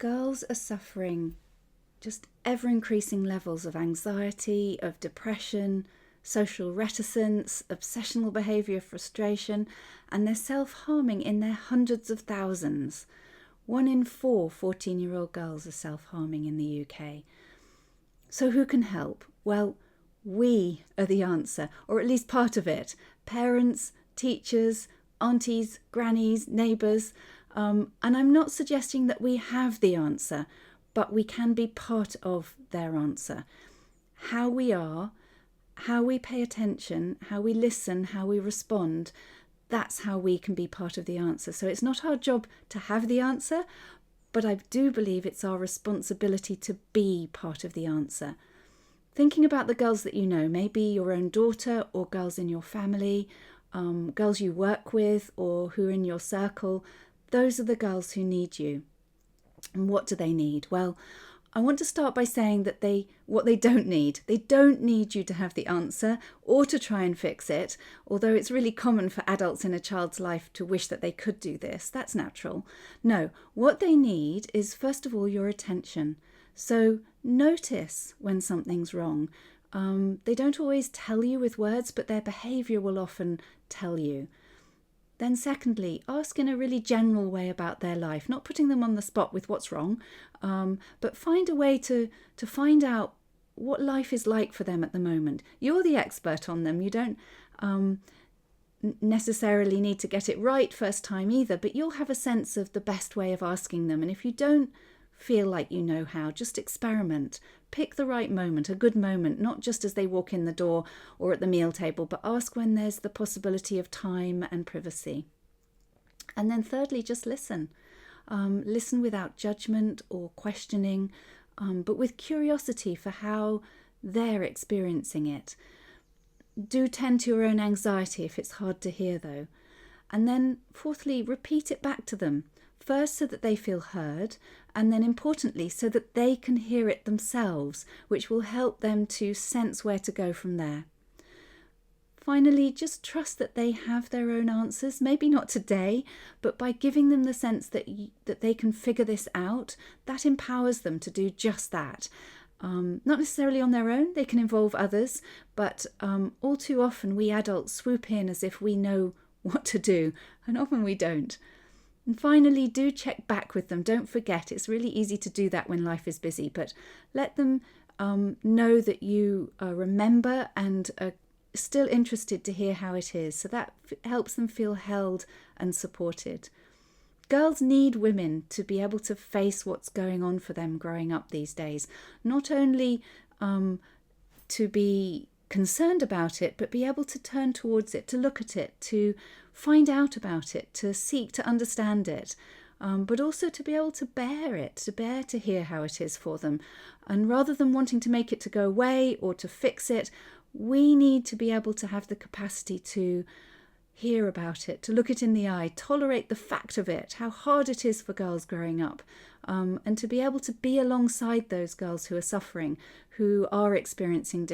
girls are suffering just ever increasing levels of anxiety, of depression, social reticence, obsessional behaviour, frustration, and they're self-harming in their hundreds of thousands. 1 in 4 14-year-old girls are self-harming in the UK. So who can help? Well, we are the answer, or at least part of it. Parents, teachers, aunties, grannies, neighbours. And I'm not suggesting that we have the answer, but we can be part of their answer. How we are, how we pay attention, how we listen, how we respond, that's how we can be part of the answer. So it's not our job to have the answer, but I do believe it's our responsibility to be part of the answer. Thinking about the girls that you know, maybe your own daughter or girls in your family, girls you work with or who are in your circle, those are the girls who need you. And what do they need? Well, I want to start by saying that what they don't need. They don't need you to have the answer or to try and fix it, although it's really common for adults in a child's life to wish that they could do this. That's natural. No, what they need is, first of all, your attention. So notice when something's wrong. They don't always tell you with words, but their behaviour will often tell you. Then secondly, ask in a really general way about their life, not putting them on the spot with what's wrong, but find a way to find out what life is like for them at the moment. You're the expert on them. You don't necessarily need to get it right first time either, but you'll have a sense of the best way of asking them. And if you don't feel like you know how, just experiment. Pick the right moment, a good moment, not just as they walk in the door or at the meal table, but ask when there's the possibility of time and privacy. And then thirdly, just listen. Listen without judgment or questioning, but with curiosity for how they're experiencing it. Do tend to your own anxiety if it's hard to hear though. And then fourthly, repeat it back to them. First so that they feel heard, and then importantly so that they can hear it themselves, which will help them to sense where to go from there. Finally, just trust that they have their own answers, maybe not today, but by giving them the sense that they can figure this out, that empowers them to do just that. Not necessarily on their own, they can involve others, but all too often we adults swoop in as if we know what to do, and often we don't. And finally, do check back with them. Don't forget, it's really easy to do that when life is busy, but let them know that you remember and are still interested to hear how it is. So that helps them feel held and supported. Girls need women to be able to face what's going on for them growing up these days. Not only to be concerned about it, but be able to turn towards it, to look at it, to find out about it, to seek to understand it, but also to be able to bear it, to bear to hear how it is for them. And rather than wanting to make it to go away or to fix it, we need to be able to have the capacity to hear about it, to look it in the eye, tolerate the fact of it, how hard it is for girls growing up, and to be able to be alongside those girls who are suffering, who are experiencing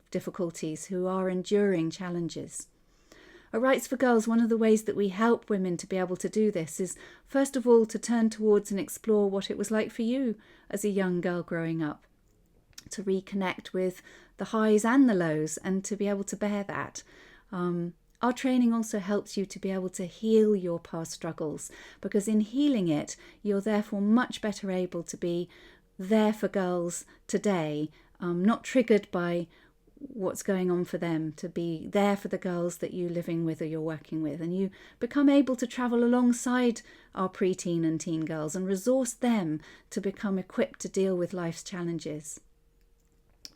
difficulties, who are enduring challenges. At Rights for Girls, one of the ways that we help women to be able to do this is, first of all, to turn towards and explore what it was like for you as a young girl growing up, to reconnect with the highs and the lows and to be able to bear that. Our training also helps you to be able to heal your past struggles, because in healing it, you're therefore much better able to be there for girls today, not triggered by what's going on for them, to be there for the girls that you're living with or you're working with. And you become able to travel alongside our preteen and teen girls and resource them to become equipped to deal with life's challenges.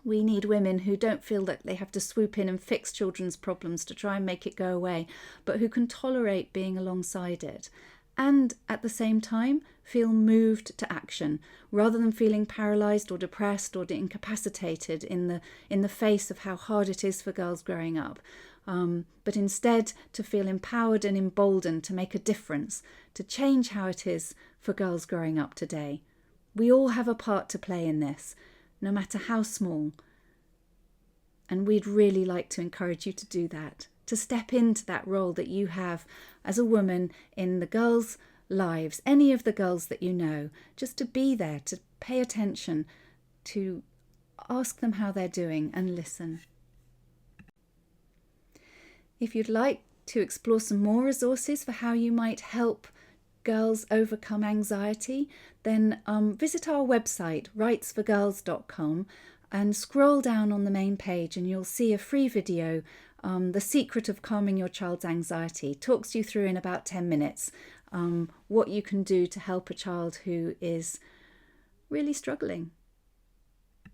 We need women who don't feel that they have to swoop in and fix children's problems to try and make it go away, but who can tolerate being alongside it and at the same time feel moved to action rather than feeling paralysed or depressed or incapacitated in the face of how hard it is for girls growing up, but instead to feel empowered and emboldened to make a difference, to change how it is for girls growing up today. We all have a part to play in this, no matter how small. And we'd really like to encourage you to do that, to step into that role that you have as a woman in the girls lives, any of the girls that you know, just to be there, to pay attention, to ask them how they're doing and listen. If you'd like to explore some more resources for how you might help girls overcome anxiety, then visit our website, writesforgirls.com, and scroll down on the main page and you'll see a free video, The Secret of Calming Your Child's Anxiety. Talks you through in about 10 minutes what you can do to help a child who is really struggling.